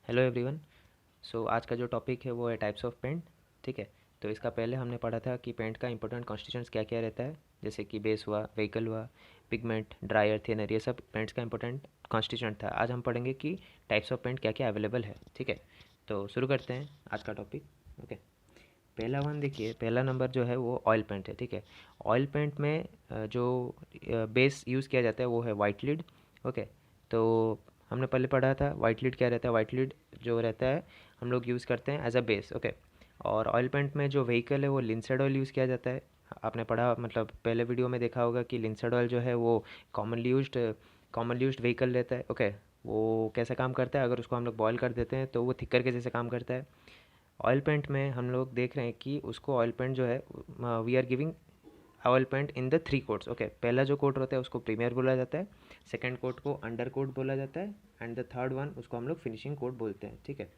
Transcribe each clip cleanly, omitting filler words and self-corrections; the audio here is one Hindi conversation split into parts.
Hello everyone. सो आज का जो टॉपिक है वो है टाइप्स ऑफ पेंट। ठीक है। तो इसका पहले हमने पढ़ा था कि पेंट का इंपॉर्टेंट कॉन्स्टिट्यूएंट्स क्या क्या रहता है, जैसे कि बेस हुआ, व्हीकल हुआ, पिगमेंट, ड्रायर, थिनर, ये सब पेंट्स का इंपॉर्टेंट कॉन्स्टिट्यूएंट था। आज हम पढ़ेंगे कि टाइप्स ऑफ पेंट क्या क्या अवेलेबल है। ठीक है। तो शुरू करते हैं आज का टॉपिक। ओके। पहला वन देखिए, पहला नंबर जो है वो ऑयल पेंट है। ठीक है। ऑयल पेंट में जो बेस यूज़ किया जाता है वो है वाइट लीड। ओके। तो हमने पहले पढ़ा था वाइट लीड क्या रहता है। वाइट लीड जो रहता है हम लोग यूज़ करते हैं एज अ बेस। ओके। और ऑयल पेंट में जो व्हीकल है वो लिंसर्ड ऑयल यूज़ किया जाता है। आपने पढ़ा, मतलब पहले वीडियो में देखा होगा कि लिंसर्ड ऑयल जो है वो कॉमनली यूज्ड व्हीकल रहता है। ओके। वो कैसे काम करता है, अगर उसको हम लोग बॉयल कर देते हैं तो वो थिकर के जैसे काम करता है। ऑयल पेंट में हम लोग देख रहे हैं कि उसको ऑयल पेंट जो है, we are giving oil paint in the 3 coats. Okay. पहला जो कोट होता है उसको प्रीमियर बोला जाता है, सेकंड कोट को अंडर कोट बोला जाता है, एंड द थर्ड वन उसको हम लोग फिनिशिंग कोट बोलते हैं। ठीक है।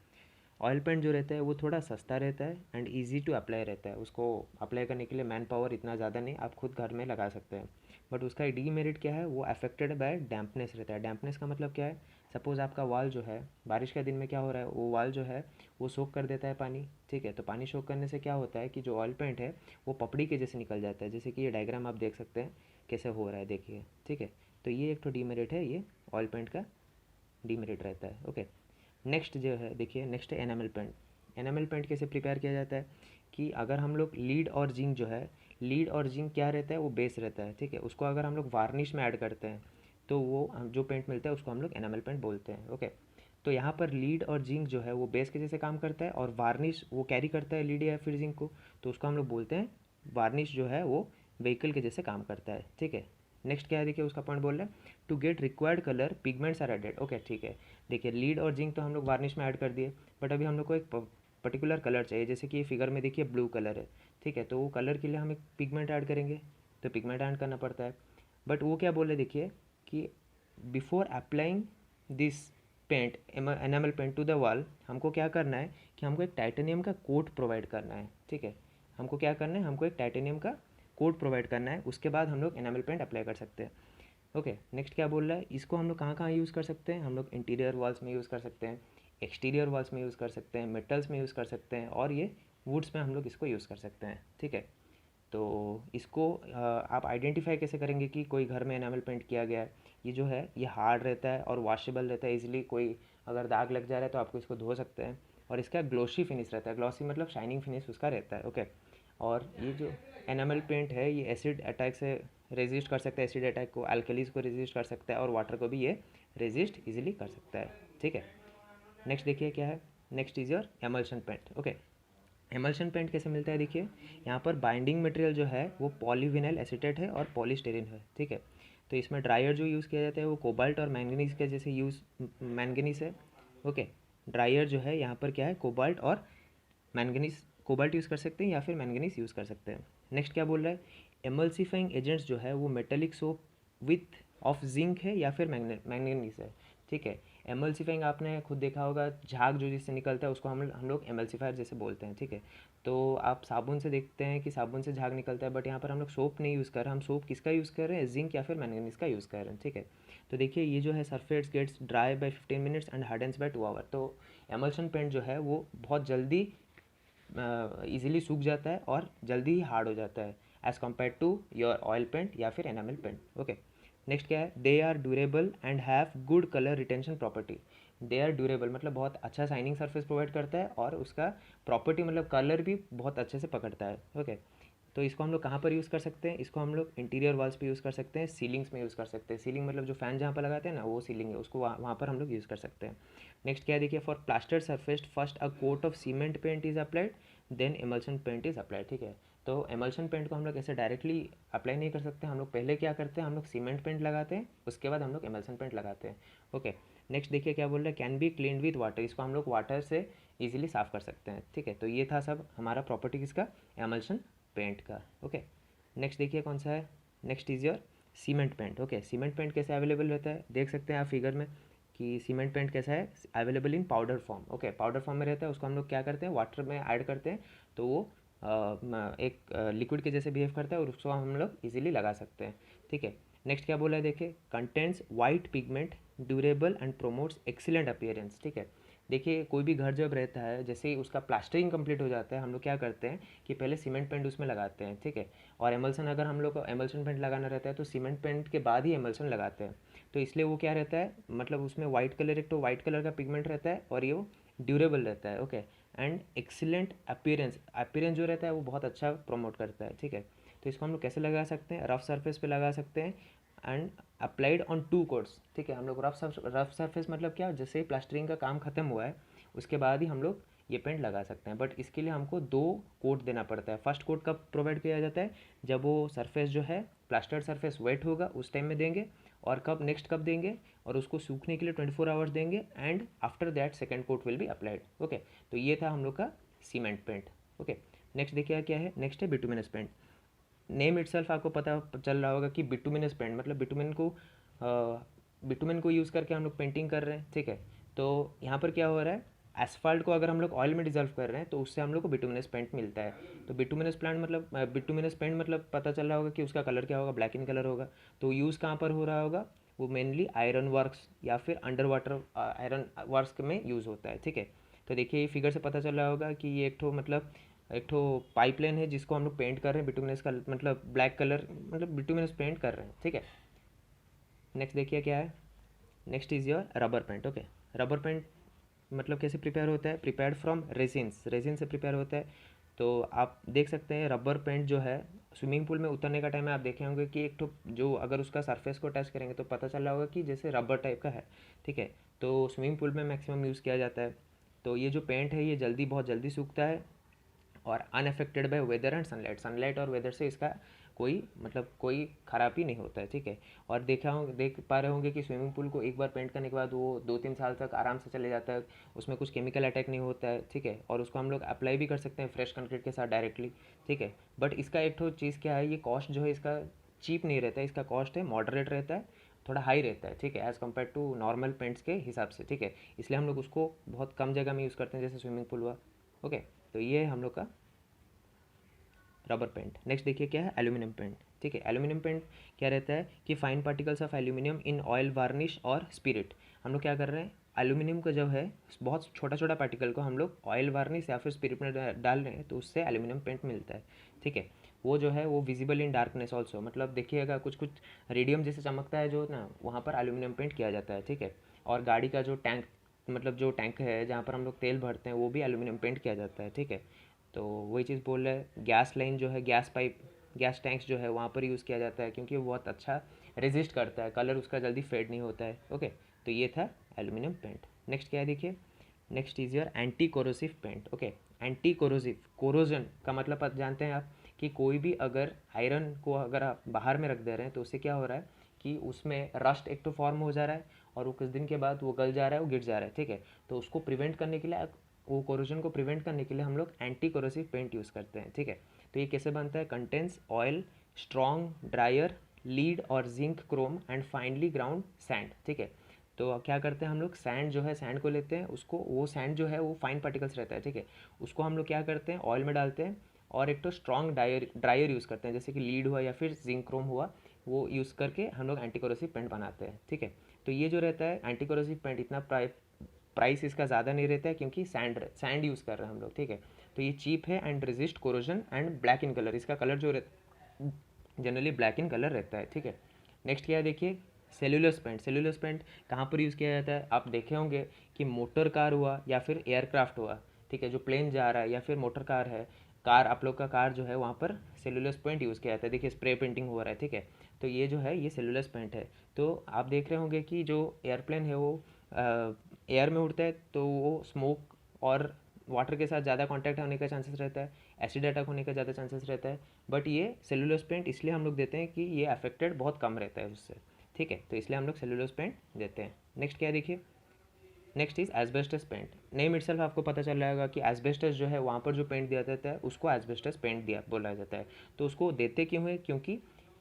ऑयल पेंट जो रहता है वो थोड़ा सस्ता रहता है एंड ईजी टू अप्लाई रहता है। उसको अप्लाई करने के लिए मैन पावर इतना ज़्यादा नहीं, आप खुद घर में लगा सकते हैं। बट उसका डीमेरिट क्या है, वो अफेक्टेड बाय डैम्पनेस रहता है। डैम्पनेस का मतलब क्या है, सपोज़ आपका वाल जो है, बारिश के दिन में क्या हो रहा है, वो वाल जो है वो सोख कर देता है पानी। ठीक है। तो पानी सोख करने से क्या होता है कि जो ऑयल पेंट है वो पपड़ी के जैसे निकल जाता है, जैसे कि ये डायग्राम आप देख सकते हैं कैसे हो रहा है, देखिए। ठीक है। तो ये एक तो डीमेरिट है, ये ऑयल पेंट का डीमेरिट रहता है। ओके। नेक्स्ट जो है देखिए, नेक्स्ट है एनामल पेंट। एनामल पेंट कैसे प्रिपेयर किया जाता है कि अगर हम लोग लीड और जिंक जो है, लीड और जिंक क्या रहता है, वो बेस रहता है। ठीक है। उसको अगर हम लोग वार्निश में ऐड करते हैं तो वो जो पेंट मिलता है उसको हम लोग एनामल पेंट बोलते हैं। ओके। तो यहाँ पर लीड और जिंक जो है वो बेस के जैसे काम करता है, और वार्निश वो कैरी करता है लीड या फिर जिंक को, तो उसको हम लोग बोलते हैं वार्निश जो है वो व्हीकल के जैसे काम करता है। ठीक है। नेक्स्ट क्या है देखिए, उसका पॉइंट बोल रहा है to get required colour pigments are added. Okay. ठीक है। देखिए, लीड और जिंक तो हम लोग वार्निश में ऐड कर दिए, बट अभी हम लोग को एक पर्टिकुलर कलर चाहिए, जैसे कि ये फिगर में देखिए ब्लू कलर है। ठीक है। तो वो कलर के लिए हम एक पिगमेंट ऐड करेंगे, तो पिगमेंट ऐड करना पड़ता है। बट वो क्या बोले देखिए कि before applying this paint, enamel paint to the wall, हमको क्या करना है कि हमको एक टाइटेनियम का कोट प्रोवाइड करना है। ठीक है। हमको क्या करना है, हमको एक टाइटेनियम का कोट प्रोवाइड करना है, उसके बाद हम लोग एनामल पेंट अप्लाई कर सकते हैं। ओके। नेक्स्ट क्या बोल रहा है, इसको हम लोग कहाँ कहाँ यूज़ कर सकते हैं, हम लोग इंटीरियर वॉल्स में यूज़ कर सकते हैं, एक्सटीरियर वॉल्स में यूज़ कर सकते हैं, मेटल्स में यूज़ कर सकते हैं, और ये वुड्स में हम लोग इसको यूज़ कर सकते हैं। ठीक है। तो इसको आप आइडेंटिफाई कैसे करेंगे कि कोई घर में एनामल पेंट किया गया है। ये जो है ये हार्ड रहता है और वॉशेबल रहता है इजीली, कोई अगर दाग लग जा रहा है तो आपको इसको धो सकते हैं। और इसका ग्लोसी फिनिश रहता है, ग्लॉसी मतलब शाइनिंग फिनिश उसका रहता है। ओके। और ये जो एनामल पेंट है ये एसिड अटैक से रेजिस्ट कर सकता है, एसिड अटैक को, अल्कलीज को रेजिस्ट कर सकता है, और वाटर को भी ये रेजिस्ट इजीली कर सकता है। ठीक है। नेक्स्ट देखिए क्या है, next is your emulsion paint. Okay. Emulsion paint कैसे मिलता है देखिए, यहाँ पर बाइंडिंग मटेरियल जो है वो पॉलीविनाइल एसीटेट है और पॉलीस्टेरिन है। ठीक है। तो इसमें ड्रायर जो यूज़ किया जाता है वो कोबाल्ट और मैंगनीज के जैसे यूज़ मैंगनीज है। ओके। ड्रायर जो है यहाँ पर क्या है, कोबाल्ट और मैंगनीज, कोबाल्ट यूज़ कर सकते हैं या फिर मैंगनीज यूज़ कर सकते हैं। नेक्स्ट क्या बोल रहा है, एमल्सिफाइंग एजेंट्स जो है वो metallic soap width of zinc है या फिर मैंगनीज है। ठीक है। एमल्सिफाइंग आपने खुद देखा होगा, झाग जो जिससे निकलता है उसको हम लोग एमल्सिफायर जैसे बोलते हैं। ठीक है। तो आप साबुन से देखते हैं कि साबुन से झाग निकलता है, बट यहाँ पर हम लोग सोप नहीं यूज़ कर रहे हैं, हम सोप किसका यूज़ कर रहे हैं, जिंक या फिर मैंगनीज का यूज़ कर रहे हैं। ठीक है। तो देखिए ये जो है surface gets dry by 15 minutes and hardens by 2 hour. तो एमल्शन पेंट जो है वो बहुत जल्दी इजीली सूख जाता है और जल्दी ही हार्ड हो जाता है as compare to your oil paint या फिर एनामल पेंट। ओके। नेक्स्ट क्या है, they are durable and have good colour retention property. They are durable मतलब बहुत अच्छा शाइनिंग सरफेस प्रोवाइड करता है, और उसका प्रॉपर्टी मतलब कलर भी बहुत अच्छे से पकड़ता है। ओके। तो इसको हम लोग कहाँ पर यूज़ कर सकते हैं, इसको हम लोग इंटीरियर वॉल्स पे यूज़ कर सकते हैं, सीलिंग्स में यूज़ कर सकते हैं। सीलिंग मतलब जो फैन जहाँ पर लगाते हैं ना, वो सीलिंग है, उसको वहाँ पर हम लोग यूज़ कर सकते हैं। नेक्स्ट क्या है देखिए, for plaster surface first a coat of cement paint is applied, then emulsion paint is applied. ठीक है। तो एमल्शन पेंट को हम लोग ऐसे डायरेक्टली अप्लाई नहीं कर सकते, हम लोग पहले क्या करते हैं, हम लोग सीमेंट पेंट लगाते हैं, उसके बाद हम लोग एमल्शन पेंट लगाते हैं। ओके। नेक्स्ट देखिए क्या बोल रहा है, can be clean with water, इसको हम लोग वाटर से इजीली साफ़ कर सकते हैं। ठीक है। तो ये था सब हमारा प्रॉपर्टी किसका, एमल्शन पेंट का। ओके। नेक्स्ट देखिए कौन सा है, next is your cement paint. Okay. Cement paint कैसे अवेलेबल रहता है, देख सकते हैं आप फिगर में कि सीमेंट पेंट कैसा है, available in powder form. Okay. Powder form में रहता है, उसको हम लोग क्या करते हैं, वाटर में ऐड करते हैं, तो वो एक लिक्विड के जैसे बिहेव करता है, और उसको हम लोग इजीली लगा सकते हैं। ठीक है। नेक्स्ट क्या बोला है देखिए, contents white pigment, durable and promotes excellent appearance. ठीक है। देखिए कोई भी घर जब रहता है, जैसे ही उसका प्लास्टरिंग कंप्लीट हो जाता है, हम लोग क्या करते हैं कि पहले सीमेंट पेंट उसमें लगाते हैं, ठीक है। और एमल्सन, अगर हम लोग को एमल्सन पेंट लगाना रहता है तो सीमेंट पेंट के बाद ही एमल्सन लगाते हैं। तो इसलिए वो क्या रहता है, मतलब उसमें वाइट कलर, एक तो वाइट कलर का पिगमेंट रहता है और ये ड्यूरेबल रहता है, okay. And excellent appearance, appearance जो रहता है वो बहुत अच्छा प्रमोट करता है, ठीक है। तो इसको हम लोग कैसे लगा सकते हैं, रफ सरफेस पे लगा सकते हैं एंड अप्लाइड ऑन 2 कोट्स, ठीक है। हम लोग रफ सरफेस मतलब क्या, जैसे ही प्लास्टरिंग का काम खत्म हुआ है उसके बाद ही हम लोग ये पेंट लगा सकते हैं। बट इसके लिए हमको 2 कोट देना पड़ता है। फर्स्ट कोट कब प्रोवाइड किया जाता है, जब वो सरफेस जो है प्लास्टर्ड सरफेस वेट होगा उस टाइम में देंगे। और कब, नेक्स्ट कब देंगे, और उसको सूखने के लिए 24 आवर्स देंगे and after that second coat will be applied, okay. तो ये था हम लोग का सीमेंट पेंट, ओके। नेक्स्ट देखिए क्या है, नेक्स्ट है बिटुमिनस पेंट। नेम इटसेल्फ आपको पता चल रहा होगा कि बिटुमिनस पेंट मतलब बिटुमिन को यूज़ करके हम लोग पेंटिंग कर रहे हैं, ठीक है। तो यहाँ पर क्या हो रहा है, एसफाल्ट को अगर हम लोग ऑयल में डिजल्व कर रहे हैं तो उससे हम लोग को बिटुमिनस पेंट मिलता है। तो बिटुमिनस पेंट मतलब पता चल रहा होगा कि उसका कलर क्या होगा, ब्लैक इन कलर होगा। तो यूज़ कहाँ पर हो रहा होगा, वो मेनली आयरन वर्क्स या फिर अंडर वाटर आयरन वर्क्स में यूज़ होता है, ठीक है। तो देखिए ये फिगर से पता चल रहा होगा कि ये एक ठो पाइपलाइन है जिसको हम लोग पेंट कर रहे हैं बिटुमिनस का, मतलब ब्लैक कलर, मतलब बिटुमिनस पेंट कर रहे हैं, ठीक है। नेक्स्ट देखिए क्या है, next is your rubber paint, okay. Rubber paint मतलब कैसे प्रिपेयर होता है, प्रिपेयर्ड फ्रॉम रेजिन्स, रेजिन से प्रिपेयर होता है। तो आप देख सकते हैं रबर पेंट जो है, स्विमिंग पूल में उतरने का टाइम में आप देखे होंगे कि एक तो जो अगर उसका सरफेस को टच करेंगे तो पता चल रहा होगा कि जैसे रबर टाइप का है, ठीक है। तो स्विमिंग पूल में मैक्सिमम यूज़ किया जाता है। तो ये जो पेंट है ये बहुत जल्दी सूखता है और unaffected by weather and sunlight, sunlight और वेदर से इसका कोई खराबी नहीं होता है, ठीक है। और देख पा रहे होंगे कि स्विमिंग पूल को एक बार पेंट करने के बाद वो 2-3 साल तक आराम से चले जाता है, उसमें कुछ केमिकल अटैक नहीं होता है, ठीक है। और उसको हम लोग अप्लाई भी कर सकते हैं फ्रेश कंक्रीट के साथ डायरेक्टली, ठीक है। बट इसका एक तो चीज़ क्या है, ये कॉस्ट जो है इसका चीप नहीं रहता है, इसका कॉस्ट है मॉडरेट रहता है, थोड़ा हाई रहता है, ठीक है, as compare to normal paints के हिसाब से, ठीक है। इसलिए हम लोग उसको बहुत कम जगह में यूज़ करते हैं, जैसे स्विमिंग पूल हुआ, ओके। तो ये है हम लोग का रबर पेंट। नेक्स्ट देखिए क्या है, एल्यूमिनियम पेंट, ठीक है। एल्यूमिनियम पेंट क्या रहता है कि fine particles of aluminium in oil varnish और स्पिरिट। हम लोग क्या कर रहे हैं, एल्यूमिनियम का जो है बहुत छोटा छोटा पार्टिकल को हम लोग ऑयल वार्निश या फिर स्पिरिट में डाल रहे हैं तो उससे एल्यूमिनियम पेंट मिलता है, ठीक है। वो जो है वो विजिबल इन डार्कनेस ऑल्सो, मतलब देखिएगा कुछ कुछ रेडियम जैसे चमकता है जो ना, वहाँ पर एल्यूमिनियम पेंट किया जाता है, ठीक है। और गाड़ी का जो टैंक, मतलब जो टैंक है जहाँ पर हम लोग तेल भरते हैं वो भी एल्यूमिनियम पेंट किया जाता है, ठीक है। तो वही चीज़ बोल रहे हैं, गैस लाइन जो है, गैस पाइप, गैस टैंक्स जो है वहाँ पर यूज़ किया जाता है क्योंकि वो बहुत अच्छा रेजिस्ट करता है, कलर उसका जल्दी फेड नहीं होता है, ओके। तो ये था एल्यूमिनियम पेंट। नेक्स्ट क्या है देखिए, next is your anti corrosive paint, okay. Anti corrosive, corrosion का मतलब आप जानते हैं आप कि कोई भी अगर आयरन को अगर आप बाहर में रख दे रहे हैं तो उससे क्या हो रहा है कि उसमें रस्ट एक तो फॉर्म हो जा रहा है और वो कुछ दिन के बाद वो गल जा रहा है, वो गिर जा रहा है, ठीक है। तो उसको प्रिवेंट करने के लिए, वो कोरोजन को प्रिवेंट करने के लिए हम लोग एंटी कोरोसिव पेंट यूज़ करते हैं, ठीक है। तो ये कैसे बनता है, contains oil, strong drier, lead और zinc chrome and finally ground sand, ठीक है। तो क्या करते हैं हम लोग, सैंड जो है, सैंड को लेते हैं, उसको, वो सैंड जो है वो फाइन पार्टिकल्स रहता है, ठीक है। उसको हम लोग क्या करते हैं, ऑयल में डालते हैं और एक तो स्ट्रॉन्ग ड्रायर यूज़ करते हैं, जैसे कि लीड हुआ या फिर जिंक क्रोम हुआ, वो यूज़ करके हम लोग एंटी कोरोसिव पेंट बनाते हैं, ठीक है। तो ये जो रहता है एंटी कोरोसिव पेंट, इतना प्राइस इसका ज़्यादा नहीं रहता है क्योंकि सैंड यूज़ कर रहे हैं हम लोग, ठीक है। तो ये चीप है and resist corrosion and black in colour, इसका कलर जो रहता जनरली ब्लैक इन कलर रहता है, ठीक है। नेक्स्ट क्या है देखिए, सेल्यूलस पेंट। सेल्यूलस पेंट कहाँ पर यूज़ किया जाता है, आप देखे होंगे कि मोटर कार हुआ या फिर एयरक्राफ्ट हुआ, ठीक है, जो प्लेन जा रहा है या फिर मोटर कार है, कार, आप लोग का कार जो है, वहाँ पर सेल्यूलस पेंट यूज़ किया जाता है, देखिए स्प्रे पेंटिंग हो रहा है, ठीक है। तो ये जो है ये सेल्यूलस पेंट है। तो आप देख रहे होंगे कि जो एयरप्लेन है वो एयर में उड़ता है तो वो स्मोक और वाटर के साथ ज़्यादा कांटेक्ट होने का चांसेस रहता है, एसिड अटैक होने का ज़्यादा चांसेस रहता है। बट ये सेलुलोज पेंट इसलिए हम लोग देते हैं कि ये अफेक्टेड बहुत कम रहता है उससे, ठीक है। तो इसलिए हम लोग सेलुलोज पेंट देते हैं। नेक्स्ट क्या है देखिए, next is asbestos paint. Name itself आपको पता चल रहा होगा कि एस्बेस्टस जो है वहाँ पर जो पेंट दिया जाता है उसको एस्बेस्टस पेंट दिया बोला जाता है। तो उसको देते क्यों है, क्योंकि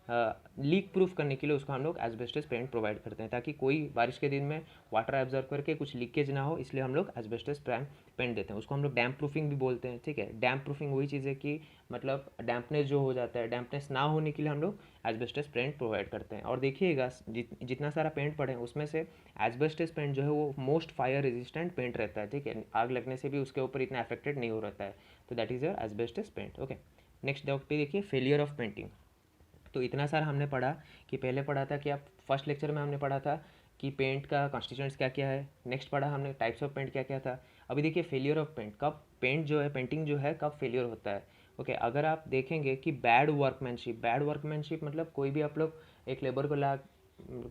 लीक प्रूफ करने के लिए उसको हम लोग एस्बेस्टस पेंट प्रोवाइड करते हैं, ताकि कोई बारिश के दिन में वाटर एब्जॉर्ब करके कुछ लीकेज ना हो, इसलिए हम लोग एस्बेस्टस पेंट देते हैं। उसको हम लोग डैम्प प्रूफिंग भी बोलते हैं, ठीक है। डैम्प प्रूफिंग वही चीज़ है कि मतलब डैम्पनेस जो हो जाता है, डैम्पनेस ना होने के लिए हम लोग एस्बेस्टस पेंट प्रोवाइड करते हैं। और देखिएगा जितना सारा पेंट पड़े हैं उसमें से एस्बेस्टस पेंट जो है वो मोस्ट फायर रेजिस्टेंट पेंट रहता है, ठीक है। आग लगने से भी उसके ऊपर इतना अफेक्टेड नहीं हो रहता है। तो that is your asbestos paint, okay. Next topic देखिए, फेलियर ऑफ पेंटिंग। तो इतना सारा हमने पढ़ा कि पहले पढ़ा था कि आप फर्स्ट लेक्चर में हमने पढ़ा था कि पेंट का कॉन्स्टिट्यूएंट्स क्या क्या है। नेक्स्ट पढ़ा हमने टाइप्स ऑफ पेंट क्या क्या था। अभी देखिए फेलियर ऑफ पेंट, कब पेंट जो है, पेंटिंग जो है, कब फेलियर होता है। ओके, अगर आप देखेंगे कि बैड वर्कमैनशिप मतलब कोई भी आप लोग एक लेबर को ला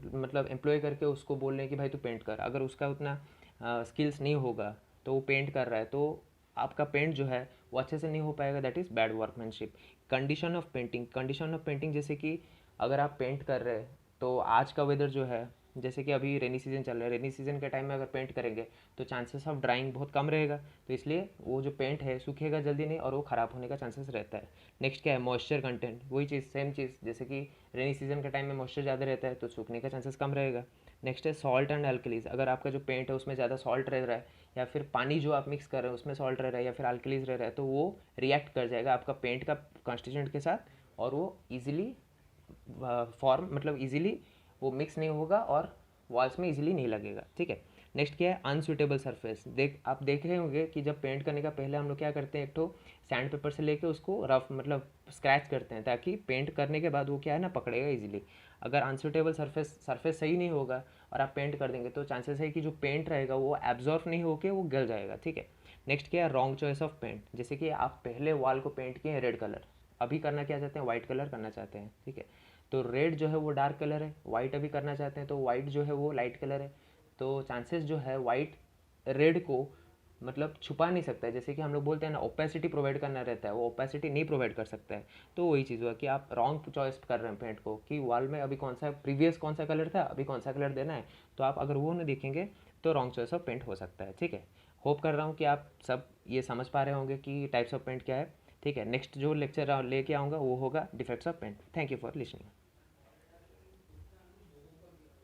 मतलब एम्प्लॉय करके उसको बोल रहे हैं कि भाई तू पेंट कर, अगर उसका उतना स्किल्स नहीं होगा तो वो पेंट कर रहा है, तो आपका पेंट जो है वो अच्छे से नहीं हो पाएगा, that is bad workmanship. Condition of painting जैसे कि अगर आप पेंट कर रहे हैं तो आज का वेदर जो है, जैसे कि अभी रेनी सीजन चल रहा है, रेनी सीजन के टाइम में अगर पेंट करेंगे तो चांसेस ऑफ ड्राइंग बहुत कम रहेगा, तो इसलिए वो जो पेंट है सूखेगा जल्दी नहीं और वो ख़राब होने का चांसेस रहता है। नेक्स्ट क्या है, मॉइस्चर कंटेंट, वही चीज़ सेम चीज़, जैसे कि रेनी सीजन के टाइम में मॉइस्चर ज़्यादा रहता है तो सूखने का चांसेस कम रहेगा। नेक्स्ट है सॉल्ट एंड अल्कलीज, अगर आपका जो पेंट है उसमें ज़्यादा सॉल्ट रह रहा है या फिर पानी जो आप मिक्स कर रहे हैं उसमें सॉल्ट रह रहा है या फिर अल्कलीज रह रहा है, तो वो रिएक्ट कर जाएगा आपका पेंट का कॉन्स्टिट्यूएंट के साथ और वो इजीली फॉर्म मतलब इजीली वो मिक्स नहीं होगा और वॉल्स में इजीली नहीं लगेगा, ठीक है। नेक्स्ट क्या है, अनसूटेबल सरफेस। आप देख रहे होंगे कि जब पेंट करने का पहले हम लोग क्या करते हैं, एक तो सैंड पेपर से लेके उसको रफ मतलब स्क्रैच करते हैं, ताकि पेंट करने के बाद वो क्या है ना पकड़ेगा इजीली। अगर अनसूटेबल सरफेस सही नहीं होगा और आप पेंट कर देंगे तो चांसेस है कि जो पेंट रहेगा वो एब्जॉर्व नहीं होकर वो गल जाएगा, ठीक है। नेक्स्ट क्या है, रॉन्ग चॉइस ऑफ पेंट, जैसे कि आप पहले वॉल को पेंट किए हैं रेड कलर, अभी करना क्या चाहते हैं, वाइट कलर करना चाहते हैं, ठीक है। तो रेड जो है वो डार्क कलर है, वाइट अभी करना चाहते हैं तो वाइट जो है वो लाइट कलर है, तो चांसेस जो है वाइट रेड को मतलब छुपा नहीं सकता है, जैसे कि हम लोग बोलते हैं ना ओपेसिटी प्रोवाइड करना रहता है, वो ओपेसिटी नहीं प्रोवाइड कर सकता है। तो वही चीज़ हुआ कि आप रॉन्ग चॉइस कर रहे हैं पेंट को, कि वॉल में अभी कौन सा प्रीवियस कौन सा कलर था, अभी कौन सा कलर देना है, तो आप अगर वो नहीं देखेंगे तो रॉन्ग चॉइस ऑफ पेंट हो सकता है, ठीक है। होप कर रहा हूँ कि आप सब ये समझ पा रहे होंगे कि टाइप्स ऑफ पेंट क्या है, ठीक है। नेक्स्ट जो लेक्चर लेके आऊँगा वो होगा defects of paint. Thank you for listening.